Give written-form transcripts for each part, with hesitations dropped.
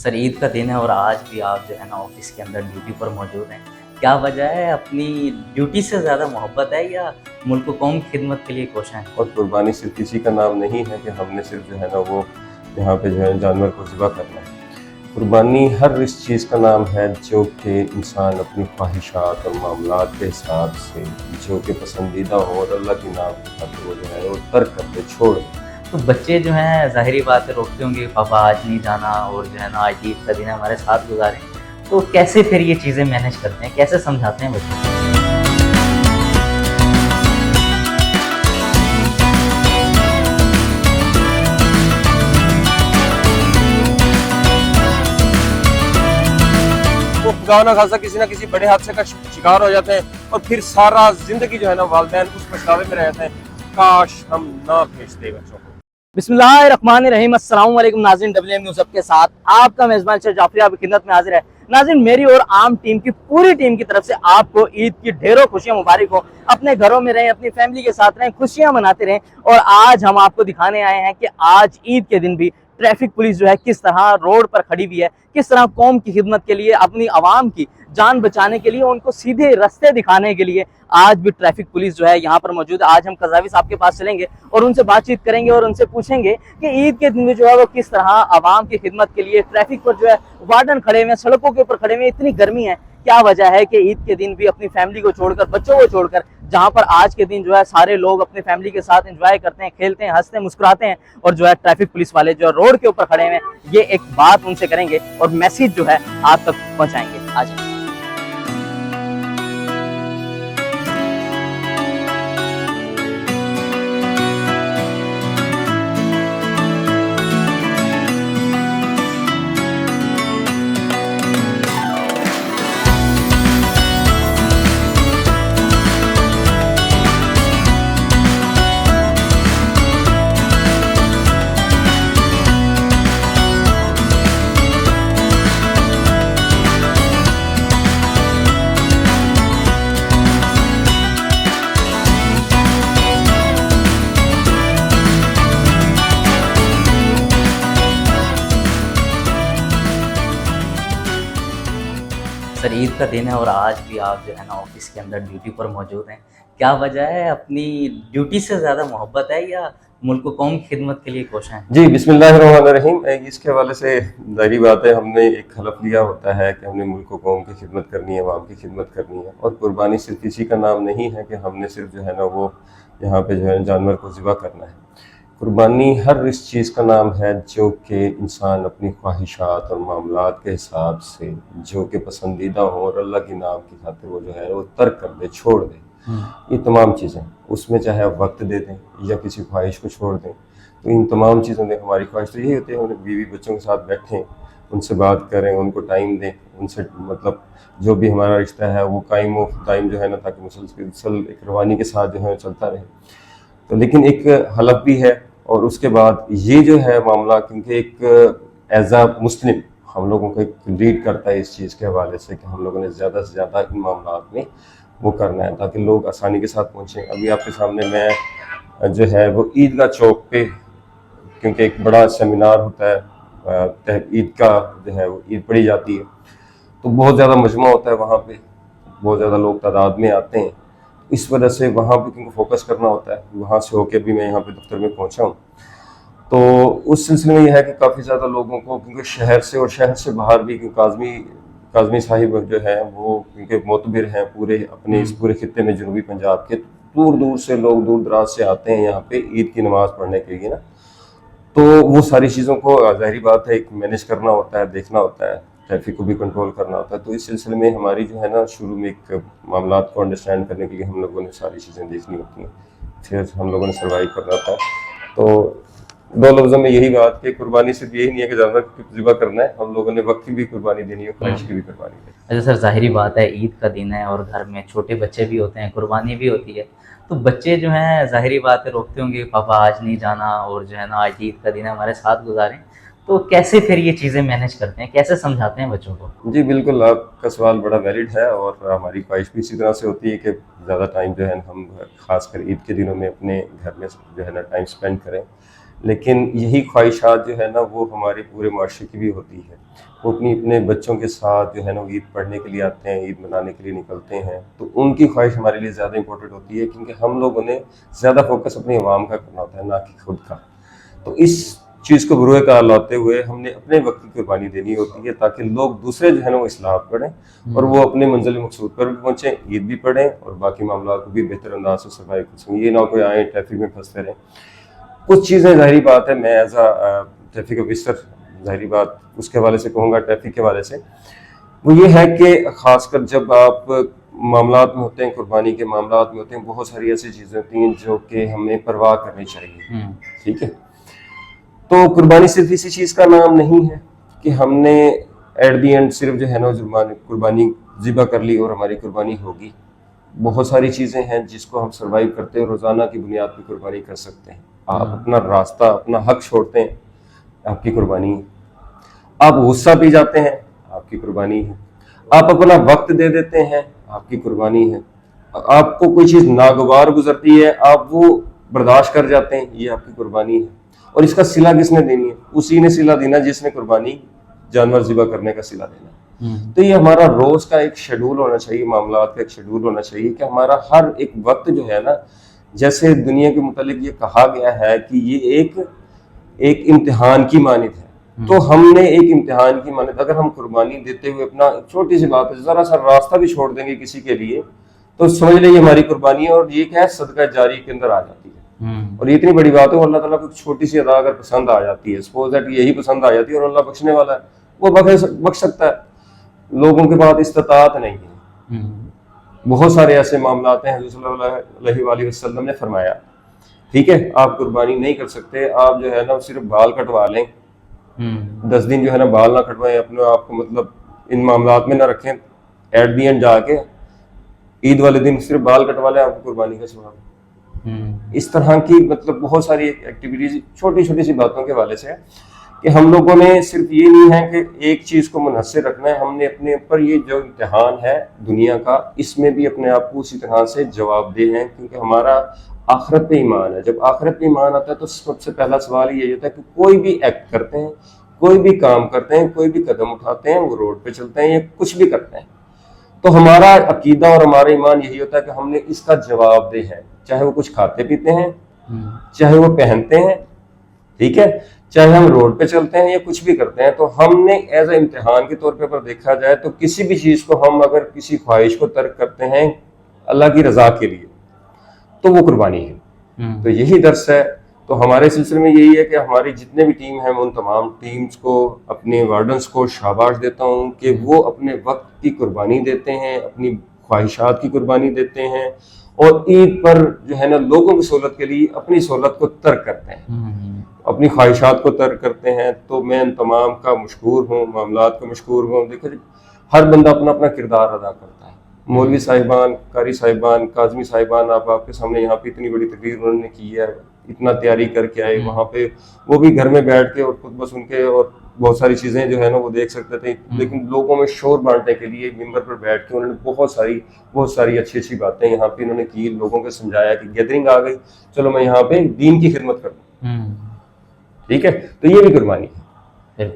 سر عید کا دن ہے اور آج بھی آپ جو ہے نا آفس کے اندر ڈیوٹی پر موجود ہیں. کیا وجہ ہے؟ اپنی ڈیوٹی سے زیادہ محبت ہے یا ملک و قوم کی خدمت کے لیے کوشاں ہیں؟ اور قربانی صرف کسی کا نام نہیں ہے کہ ہم نے صرف جو ہے نا وہ یہاں پہ جو ہے جانور کو ذبح کرنا ہے. قربانی ہر اس چیز کا نام ہے جو کہ انسان اپنی خواہشات اور معاملات کے حساب سے جو کہ پسندیدہ ہو اور اللہ کے نام کی خاطر وہ جو ہے وہ ترک کر دے، چھوڑ دے. تو بچے جو ہیں ظاہری بات ہے روکتے ہوں گے پاپا آج نہیں جانا اور جو ہے نا آج عید کا دن ہے ہمارے ساتھ گزاریں. تو کیسے پھر یہ چیزیں مینیج کرتے ہیں، کیسے سمجھاتے ہیں بچوں کو؟ وہ خدا نہ خاصا کسی نہ کسی بڑے حادثے کا شکار ہو جاتے ہیں اور پھر سارا زندگی جو ہے نا والدین اس پچھتاوے میں رہتے ہیں کاش ہم نہ بھیجتے بچوں کو. بسم اللہ الرحمن الرحیم. السلام علیکم ناظرین، WM نیوز کے ساتھ آپ کا میزبان شاہ جعفری آپ کی خدمت میں حاضر ہے. ناظرین، میری اور عام ٹیم کی پوری ٹیم کی طرف سے آپ کو عید کی ڈھیروں خوشیاں مبارک ہو. اپنے گھروں میں رہیں، اپنی فیملی کے ساتھ رہیں، خوشیاں مناتے رہیں. اور آج ہم آپ کو دکھانے آئے ہیں کہ آج عید کے دن بھی ٹریفک پولیس جو ہے کس طرح روڈ پر کھڑی ہوئی ہے، کس طرح قوم کی خدمت کے لیے، اپنی عوام کی جان بچانے کے لیے، ان کو سیدھے رستے دکھانے کے لیے آج بھی ٹریفک پولیس جو ہے یہاں پر موجود ہے. آج ہم قذافی صاحب کے پاس چلیں گے اور ان سے بات چیت کریں گے اور ان سے پوچھیں گے کہ عید کے دن میں جو ہے وہ کس طرح عوام کی خدمت کے لیے ٹریفک پر جو ہے وارڈن کھڑے ہوئے ہیں، سڑکوں کے اوپر کھڑے ہوئے ہیں. اتنی گرمی ہے، کیا وجہ ہے کہ عید کے دن بھی اپنی فیملی کو چھوڑ کر، بچوں کو چھوڑ کر، جہاں پر آج کے دن جو ہے سارے لوگ اپنی فیملی کے ساتھ انجوائے کرتے ہیں، کھیلتے ہیں، ہنستے ہیں، مسکراتے ہیں، اور جو ہے ٹریفک پولیس والے جو ہے روڈ کے اوپر کھڑے ہوئے ہیں. یہ ایک بات ان سے کریں گے اور میسیج جو ہے آپ تک پہنچائیں گے. آ جائیں. سر عید کا دن ہے اور آج بھی آپ جو ہے نا آفس کے اندر ڈیوٹی پر موجود ہیں. کیا وجہ ہے؟ اپنی ڈیوٹی سے زیادہ محبت ہے یا ملک و قوم کی خدمت کے لیے کوشاں ہیں؟ جی بسم اللہ الرحمن الرحیم. اس کے حوالے سے ظاہری بات ہے ہم نے ایک حلف لیا ہوتا ہے کہ ہم نے ملک و قوم کی خدمت کرنی ہے، عوام کی خدمت کرنی ہے. اور قربانی صرف کسی کا نام نہیں ہے کہ ہم نے صرف جو ہے نا وہ یہاں پہ جو ہے جانور کو ذبح کرنا ہے. قربانی ہر اس چیز کا نام ہے جو کہ انسان اپنی خواہشات اور معاملات کے حساب سے جو کہ پسندیدہ ہو اور اللہ کے نام کی خاطر وہ جو ہے وہ ترک کر دے، چھوڑ دے. یہ تمام چیزیں اس میں چاہے آپ وقت دے دیں یا کسی خواہش کو چھوڑ دیں، تو ان تمام چیزوں میں ہماری خواہش تو یہی ہوتی ہے ہم بیوی بچوں کے ساتھ بیٹھیں، ان سے بات کریں، ان کو ٹائم دیں، ان سے مطلب جو بھی ہمارا رشتہ ہے وہ قائم و دائم جو ہے نا تاکہ مسلسل ایک روانی کے ساتھ جو ہے چلتا رہے. تو لیکن ایک حلف بھی ہے اور اس کے بعد یہ جو ہے معاملہ کیونکہ ایک ایز اے مسلم ہم لوگوں کو ایک لیڈ کرتا ہے اس چیز کے حوالے سے کہ ہم لوگوں نے زیادہ سے زیادہ ان معاملات میں وہ کرنا ہے تاکہ لوگ آسانی کے ساتھ پہنچیں. ابھی آپ کے سامنے میں جو ہے وہ عیدگاہ چوک پہ کیونکہ ایک بڑا سیمینار ہوتا ہے عید کا جو ہے وہ عید پڑھی جاتی ہے تو بہت زیادہ مجمع ہوتا ہے وہاں پہ، بہت زیادہ لوگ تعداد میں آتے ہیں. اس وجہ سے وہاں پہ کیونکہ فوکس کرنا ہوتا ہے. وہاں سے ہو کے بھی میں یہاں پہ دفتر میں پہنچا ہوں تو اس سلسلے میں یہ ہے کہ کافی زیادہ لوگوں کو کیونکہ شہر سے اور شہر سے باہر بھی کیونکہ کاظمی صاحب جو ہے وہ کیونکہ معتبر ہیں پورے اپنے اس پورے خطے میں جنوبی پنجاب کے، دور دور سے لوگ دور دراز سے آتے ہیں یہاں پہ عید کی نماز پڑھنے کے لیے نا. تو وہ ساری چیزوں کو ظاہری بات ہے ایک مینیج کرنا ہوتا ہے، دیکھنا ہوتا ہے، ٹریفک کو بھی کنٹرول کرنا ہوتا ہے. تو اس سلسلے میں ہماری جو ہے نا شروع میں ایک معاملات کو انڈرسٹینڈ کرنے کے لیے ہم لوگوں نے ساری چیزیں دیکھنی ہوتی ہیں، پھر ہم لوگوں نے سروائیو کرنا ہوتا ہے. تو دو لفظوں میں یہی بات کہ قربانی صرف یہی نہیں ہے کہ جانور کو ذبح کرنا ہے، ہم لوگوں نے وقت کی بھی قربانی دینی ہے، خواہش کی بھی قربانی دینی ہے. اچھا سر، ظاہری بات ہے عید کا دن ہے اور گھر میں چھوٹے بچے بھی ہوتے ہیں، قربانی بھی ہوتی ہے. تو بچے جو ہیں ظاہری بات ہے روکتے ہوں گے پاپا آج نہیں جانا اور جو ہے نا آج عید کا دن ہے ہمارے ساتھ گزاریں. تو کیسے پھر یہ چیزیں مینیج کرتے ہیں، کیسے سمجھاتے ہیں بچوں کو؟ جی بالکل، آپ کا سوال بڑا ویلڈ ہے اور ہماری خواہش بھی اسی طرح سے ہوتی ہے کہ زیادہ ٹائم جو ہے ہم خاص کر عید کے دنوں میں اپنے گھر میں جو ہے نا ٹائم سپینڈ کریں. لیکن یہی خواہشات جو ہے نا وہ ہمارے پورے معاشرے کی بھی ہوتی ہے. وہ اپنے بچوں کے ساتھ جو ہے نا وہ عید پڑھنے کے لیے آتے ہیں, عید منانے کے لیے نکلتے ہیں, تو ان کی خواہش ہمارے لیے زیادہ امپورٹنٹ ہوتی ہے, کیونکہ ہم لوگوں نے زیادہ فوکس اپنی عوام کا کرنا ہوتا ہے, نہ کہ خود کا. تو اس چیز کو بروئے کار لاتے ہوئے ہم نے اپنے وقت کی قربانی دینی ہوتی ہے, تاکہ لوگ دوسرے جو ہے نا وہ اصلاحات پڑھیں اور وہ اپنے منزل مقصود پر بھی پہنچیں, عید بھی پڑھیں اور باقی معاملات کو بھی بہتر انداز سے سروائی کر سکیں. یہ نہ کوئی آئیں ٹریفک میں پھنستے رہیں. کچھ چیزیں ظاہری بات ہے, میں ایز اے ٹریفک آفیسر ظاہری بات اس کے حوالے سے کہوں گا, ٹریفک کے حوالے سے, وہ یہ ہے کہ خاص کر جب آپ معاملات میں ہوتے ہیں, قربانی کے معاملات میں ہوتے ہیں, بہت ساری ایسی چیزیں ہوتی ہیں جو کہ ہمیں پرواہ کرنی چاہیے. ٹھیک ہے, تو قربانی صرف اسی چیز کا نام نہیں ہے کہ ہم نے ایٹ دی اینڈ صرف جو ہے نا قربانی ذبح کر لی اور ہماری قربانی ہوگی. بہت ساری چیزیں ہیں جس کو ہم سروائیو کرتے ہیں, روزانہ کی بنیاد پہ قربانی کر سکتے ہیں. آپ اپنا راستہ, اپنا حق چھوڑتے ہیں, آپ کی قربانی ہے. آپ غصہ پی جاتے ہیں, آپ کی قربانی ہے. آپ اپنا وقت دے دیتے ہیں, آپ کی قربانی ہے. آپ کو کوئی چیز ناگوار گزرتی ہے, آپ وہ برداشت کر جاتے ہیں, یہ آپ کی قربانی ہے. اور اس کا صلہ کس نے دینی ہے؟ اسی نے صلہ دینا جس نے قربانی جانور ذبح کرنے کا صلہ دینا. تو یہ ہمارا روز کا ایک شیڈول ہونا چاہیے, معاملات کا ایک شیڈول ہونا چاہیے کہ ہمارا ہر ایک وقت جو ہے نا, جیسے دنیا کے متعلق یہ کہا گیا ہے کہ یہ ایک امتحان کی مانند ہے, تو ہم نے ایک امتحان کی مانند اگر ہم قربانی دیتے ہوئے اپنا چھوٹی سی بات ہے, ذرا سا راستہ بھی چھوڑ دیں گے کسی کے لیے, تو سمجھ لیں یہ ہماری قربانی ہے, اور یہ کیا ہے, صدقہ جاری کے اندر آ جاتی ہے. اور یہ اتنی بڑی بات ہے, اللہ تعالیٰ کو چھوٹی سی ادا اگر پسند آ جاتی ہے, سپوز دیٹ یہی پسند آ جاتی ہے, اور اللہ بخشنے والا ہے, وہ بخش سکتا ہے. لوگوں کے پاس استطاعت نہیں ہے. بہت سارے ایسے معاملات ہیں حضرت صلی اللہ علیہ وآلہ وسلم نے فرمایا, ٹھیک ہے, آپ قربانی نہیں کر سکتے, آپ جو ہے نا صرف بال کٹوا لیں, 10 دن جو ہے نا بال نہ کٹوائیں, اپنے آپ کو مطلب ان معاملات میں نہ رکھیں, ایٹ دی اینڈ جا کے عید والے دن صرف بال کٹوا لیں, آپ کو قربانی کا ثواب. اس طرح کی مطلب بہت ساری ایکٹیویٹیز چھوٹی چھوٹی سی باتوں کے حوالے سے کہ ہم لوگوں نے صرف یہ نہیں ہے کہ ایک چیز کو منحصر رکھنا ہے, ہم نے اپنے اوپر یہ جو امتحان ہے دنیا کا, اس میں بھی اپنے آپ کو اسی طرح سے جواب دے ہیں, کیونکہ ہمارا آخرت پہ ایمان ہے. جب آخرت پہ ایمان آتا ہے تو سب سے پہلا سوال یہ ہوتا ہے کہ کوئی بھی ایکٹ کرتے ہیں, کوئی بھی کام کرتے ہیں, کوئی بھی قدم اٹھاتے ہیں, وہ روڈ پہ چلتے ہیں یا کچھ بھی کرتے ہیں, تو ہمارا عقیدہ اور ہمارا ایمان یہی ہوتا ہے کہ ہم نے اس کا جواب دے ہے, چاہے وہ کچھ کھاتے پیتے ہیں, چاہے وہ پہنتے ہیں, ٹھیک ہے, چاہے ہم روڈ پہ چلتے ہیں یا کچھ بھی کرتے ہیں, تو ہم نے ایز اے امتحان کے طور پہ اگر دیکھا جائے تو کسی بھی چیز کو ہم اگر کسی خواہش کو ترک کرتے ہیں اللہ کی رضا کے لیے, تو وہ قربانی ہے. تو یہی درس ہے. تو ہمارے سلسلے میں یہی ہے کہ ہماری جتنے بھی ٹیم ہیں, ان تمام ٹیمز کو, اپنے وارڈنز کو شاباش دیتا ہوں کہ وہ اپنے وقت کی قربانی دیتے ہیں, اپنی خواہشات کی قربانی دیتے ہیں, اور عید پر جو ہے نا لوگوں کی سہولت کے لیے اپنی سہولت کو ترک کرتے ہیں, اپنی خواہشات کو ترک کرتے ہیں. تو میں ان تمام کا مشکور ہوں, معاملات کا مشکور ہوں. دیکھو ہر بندہ اپنا اپنا کردار ادا کرتا ہے. مولوی صاحبان, قاری صاحبان, کاظمی صاحبان, آپ کے سامنے یہاں پہ اتنی بڑی تقریر انہوں نے کی ہے, اتنا تیاری کر کے آئے, وہاں پہ وہ بھی گھر میں بیٹھ کے اور خطبہ سن کے اور بہت ساری چیزیں جو ہے نا وہ دیکھ سکتے تھے, لیکن لوگوں میں شور بانٹنے کے لیے ممبر پر بیٹھ کے انہوں نے بہت ساری اچھی باتیں یہاں پہ انہوں نے کی, لوگوں کو سمجھایا کہ گیدرنگ آ گئی, چلو میں یہاں پہ دین کی خدمت کروں. ٹھیک ہے, تو یہ بھی قربانی ہے.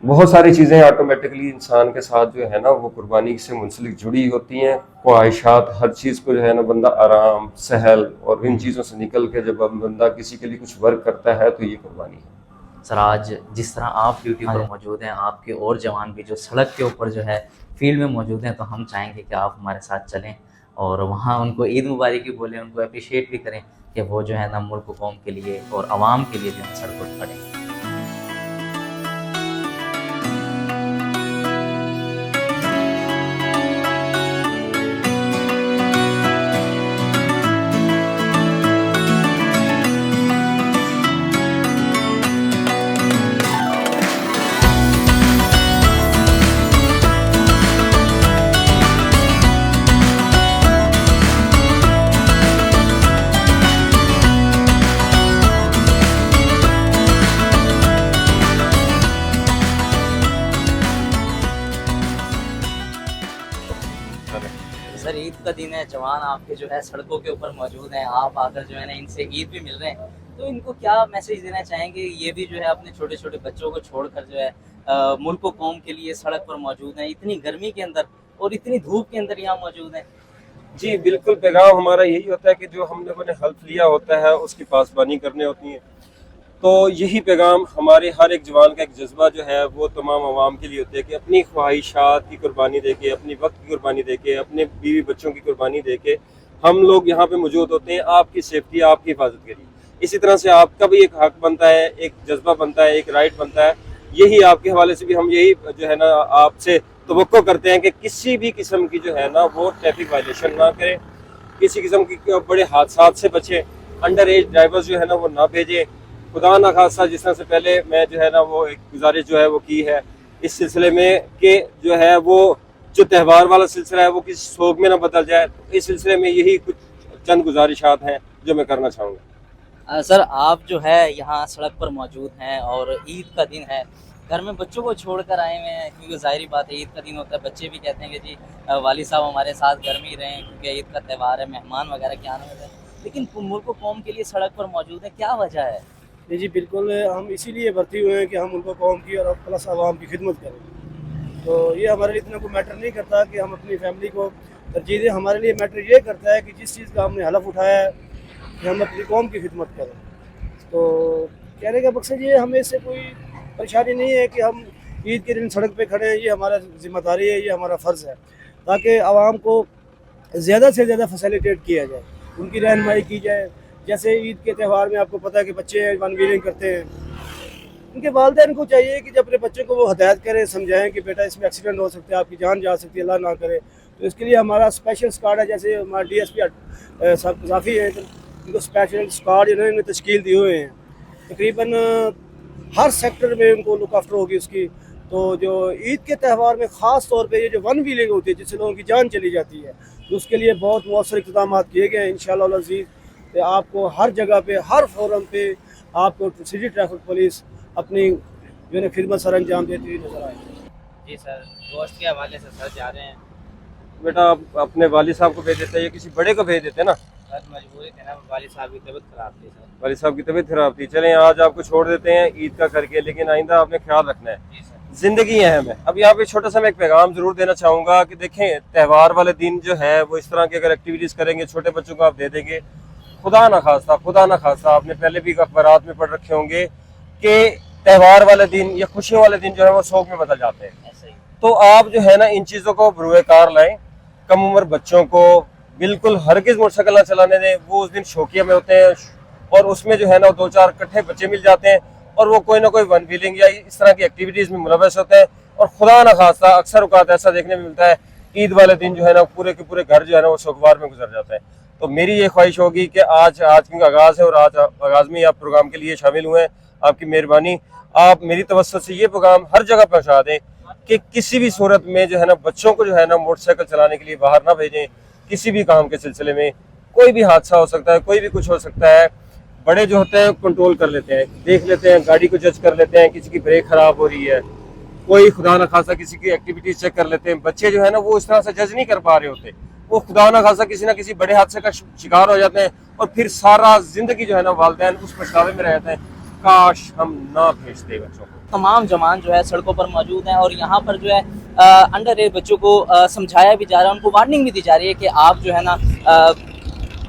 بہت ساری چیزیں آٹومیٹکلی انسان کے ساتھ جو ہے نا وہ قربانی سے منسلک جڑی ہوتی ہیں. خواہشات, ہر چیز کو جو ہے نا بندہ آرام, سہل اور ان چیزوں سے نکل کے جب بندہ کسی کے لیے کچھ ورک کرتا ہے تو یہ قربانی ہے. سر آج جس طرح آپ ڈیوٹی پر موجود ہیں, آپ کے اور جوان بھی جو سڑک کے اوپر جو ہے فیلڈ میں موجود ہیں, تو ہم چاہیں گے کہ آپ ہمارے ساتھ چلیں اور وہاں ان کو عید مبارک بھی بولیں, ان کو اپریشیٹ بھی کریں کہ وہ جو ہے نا ملک و قوم کے لیے اور عوام کے لیے جو ہے سڑک پر کھڑے. سر عید کا دن ہے, جوان آپ کے جو ہے سڑکوں کے اوپر موجود ہیں, آپ آ کر جو ہے نا ان سے عید بھی مل رہے ہیں, تو ان کو کیا میسج دینا چاہیں گے؟ یہ بھی جو ہے اپنے چھوٹے چھوٹے بچوں کو چھوڑ کر جو ہے ملک و قوم کے لیے سڑک پر موجود ہیں، اتنی گرمی کے اندر اور اتنی دھوپ کے اندر یہاں موجود ہیں۔ جی بالکل، پیغام ہمارا یہی ہوتا ہے کہ جو ہم لوگوں نے حلف لیا ہوتا ہے اس کی پاسبانی کرنے ہوتی ہے، تو یہی پیغام ہمارے ہر ایک جوان کا ایک جذبہ جو ہے وہ تمام عوام کے لیے ہوتا ہے کہ اپنی خواہشات کی قربانی دے کے، اپنی وقت کی قربانی دے کے، اپنے بیوی بچوں کی قربانی دے کے ہم لوگ یہاں پہ موجود ہوتے ہیں آپ کی سیفٹی، آپ کی حفاظت کے لیے۔ اسی طرح سے آپ کا بھی ایک حق بنتا ہے، ایک جذبہ بنتا ہے، ایک رائٹ بنتا ہے۔ یہی آپ کے حوالے سے بھی ہم یہی جو ہے نا آپ سے توقع کرتے ہیں کہ کسی بھی قسم کی جو ہے نا وہ ٹریفک وائلیشن نہ کریں، کسی قسم کی بڑے حادثات سے بچیں، انڈر ایج ڈرائیور جو ہے نا وہ نہ بھیجیں۔ خدا نہ خاصہ جس طرح سے پہلے میں جو ہے نا وہ ایک گزارش جو ہے وہ کی ہے اس سلسلے میں کہ جو ہے وہ جو تہوار والا سلسلہ ہے وہ کسی سوگ میں نہ بدل جائے، اس سلسلے میں یہی کچھ چند گزارشات ہیں جو میں کرنا چاہوں گا۔ سر آپ جو ہے یہاں سڑک پر موجود ہیں اور عید کا دن ہے، گھر میں بچوں کو چھوڑ کر آئے ہوئے ہیں، کیونکہ ظاہری بات ہے عید کا دن ہوتا ہے، بچے بھی کہتے ہیں کہ جی والد صاحب ہمارے ساتھ گھر میں ہی رہیں کیونکہ عید کا تہوار ہے، مہمان وغیرہ کے آنے ہوتے ہیں، لیکن ملک و قوم کے لیے سڑک پر موجود ہیں، کیا وجہ ہے؟ جی بالکل، ہم اسی لیے بھرتی ہوئے ہیں کہ ہم ان کو قوم کی اور پلس عوام کی خدمت کریں۔ تو یہ ہمارے لیے اتنا کوئی میٹر نہیں کرتا کہ ہم اپنی فیملی کو ترجیح دیں، ہمارے لیے میٹر یہ کرتا ہے کہ جس چیز کا ہم نے حلف اٹھایا ہے کہ ہم اپنی قوم کی خدمت کریں۔ تو کہنے کا مقصد یہ ہمیں اس سے کوئی پریشانی نہیں ہے کہ ہم عید کے دن سڑک پہ کھڑے ہیں، یہ ہمارا ذمہ داری ہے، یہ ہمارا فرض ہے تاکہ عوام کو زیادہ سے زیادہ فیسیلیٹیٹ کیا جائے، ان کی رہنمائی کی جائے۔ جیسے عید کے تہوار میں آپ کو پتہ ہے کہ بچے ون ویلنگ کرتے ہیں، ان کے والدین کو چاہیے کہ جب اپنے بچوں کو وہ ہدایت کریں، سمجھائیں کہ بیٹا اس میں ایکسیڈنٹ ہو سکتا ہے، آپ کی جان جا سکتی ہے، اللہ نہ کرے۔ تو اس کے لیے ہمارا اسپیشل اسکواڈ ہے، جیسے ہمارا ڈی ایس پی صاحب قذافی ہیں، ان کو اسپیشل اسکواڈ انہوں نے تشکیل دیے ہوئے ہیں، تقریباً ہر سیکٹر میں ان کو لک آفٹر ہوگی اس کی۔ تو جو عید کے تہوار میں خاص طور پہ یہ جو ون ویلنگ ہوتی ہے جس سے لوگوں کی جان چلی جاتی ہے، تو اس کے لیے بہت مؤثر اقدامات کیے گئے ہیں انشاءاللہ العزیز۔ کہ آپ کو ہر جگہ پہ، ہر فورم پہ آپ کو سٹی ٹریفک پولیس اپنی جو ہے خدمت سر انجام دیتی ہوئی نظر آئے۔ جی سر، گوشت کے حوالے سے سر جا رہے ہیں، بیٹا آپ اپنے والد صاحب کو بھیج دیتے ہیں یا کسی بڑے کو بھیج دیتے ہیں نا؟ سر مجبوری تھی نا، والد صاحب کی طبیعت خراب تھی سر۔ والد صاحب کی طبیعت خراب تھی، چلیں آج آپ کو چھوڑ دیتے ہیں عید کا کر کے، لیکن آئندہ آپ نے خیال رکھنا ہے، جی سر۔ زندگی اہم ہے۔ اب یہاں پہ چھوٹا سا میں ایک پیغام ضرور دینا چاہوں گا کہ دیکھیں تہوار والے دن جو ہے وہ اس طرح کی اگر ایکٹیویٹیز کریں گے، چھوٹے بچوں کو آپ دے دیں گے، خدا نہ خواستہ آپ نے پہلے بھی اخبارات میں پڑھ رکھے ہوں گے کہ تہوار والے دن یا خوشیوں والے دن جو ہے وہ سوگ میں بدل جاتے ہیں۔ ایسا ہی تو آپ جو ہے نا ان چیزوں کو بروئے کار لائیں، کم عمر بچوں کو بالکل ہرگز موٹر سائیکل نہ چلانے دیں، وہ اس دن شوقیہ میں ہوتے ہیں اور اس میں جو ہے نا دو چار کٹھے بچے مل جاتے ہیں اور وہ کوئی نہ کوئی ون ویلنگ یا اس طرح کی ایکٹیویٹیز میں ملوث ہوتے ہیں، اور خدا نہ خواستہ اکثر اوقات ایسا دیکھنے میں ملتا ہے عید والے دن جو ہے نا پورے کے پورے گھر جو ہے نا وہ سوگوار میں گزر جاتا ہے۔ تو میری یہ خواہش ہوگی کہ آج کیونکہ آغاز ہے اور آج آغاز میں ہی آپ پروگرام کے لیے شامل ہوئے ہیں، آپ کی مہربانی، آپ میری توسط سے یہ پیغام ہر جگہ پہنچا دیں کہ کسی بھی صورت میں جو ہے نا بچوں کو جو ہے نا موٹر سائیکل چلانے کے لیے باہر نہ بھیجیں، کسی بھی کام کے سلسلے میں کوئی بھی حادثہ ہو سکتا ہے، کوئی بھی کچھ ہو سکتا ہے، بڑے جو ہوتے ہیں کنٹرول کر لیتے ہیں، دیکھ لیتے ہیں، گاڑی کو جج کر لیتے ہیں، کسی کی بریک خراب ہو رہی ہے، کوئی خدا نہ خاصہ کسی کی ایکٹیویٹیز چیک کر لیتے ہیں، بچے جو ہے نا وہ اس طرح سے جج نہیں کر پا رہے ہوتے، وہ خدا نہ خاصہ کسی نہ کسی بڑے حادثے کا شکار ہو جاتے ہیں اور پھر سارا زندگی جو ہے نا والدین اس پچھتاوے میں رہتے ہیں، کاش ہم نہ بھیجتے بچوں کو۔ تمام جوان جو ہے سڑکوں پر موجود ہیں اور یہاں پر جو ہے انڈر ایج بچوں کو سمجھایا بھی جا رہا ہے، ان کو وارننگ بھی دی جا رہی ہے کہ آپ جو ہے نا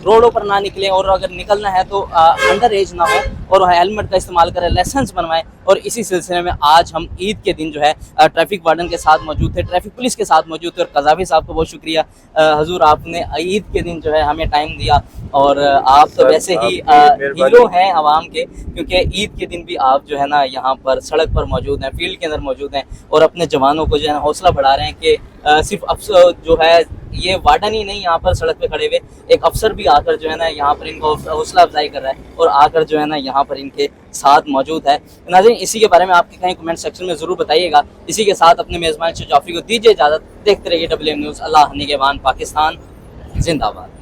روڈوں پر نہ نکلیں اور اگر نکلنا ہے تو انڈر ایج نہ ہو اور ہیلمٹ کا استعمال کریں، لائسنس بنوائیں۔ اور اسی سلسلے میں آج ہم عید کے دن جو ہے ٹریفک وارڈن کے ساتھ موجود تھے، ٹریفک پولیس کے ساتھ موجود تھے، اور قذافی صاحب کو بہت شکریہ حضور، آپ نے عید کے دن جو ہے ہمیں ٹائم دیا، اور آپ تو ویسے ہی ہیرو ہیں عوام کے، کیونکہ عید کے دن بھی آپ جو ہے نا یہاں پر سڑک پر موجود ہیں، فیلڈ کے اندر موجود ہیں اور اپنے جوانوں کو جو ہے نا حوصلہ بڑھا رہے ہیں کہ صرف افسر جو ہے یہ وارڈن ہی نہیں یہاں پر سڑک پہ کھڑے ہوئے، ایک افسر بھی آ کر جو ہے نا یہاں پر ان کو حوصلہ افزائی کر رہا ہے اور آ کر جو ہے نا یہاں پر ان کے ساتھ موجود ہے۔ ناظرین اسی کے بارے میں آپ کے کہیں کمنٹ سیکشن میں ضرور بتائیے گا۔ اسی کے ساتھ اپنے میزبان شاہ جعفری کو دیجیے اجازت، دیکھتے رہیے WM نیوز۔ اللہ نگہبان، پاکستان زندہ باد۔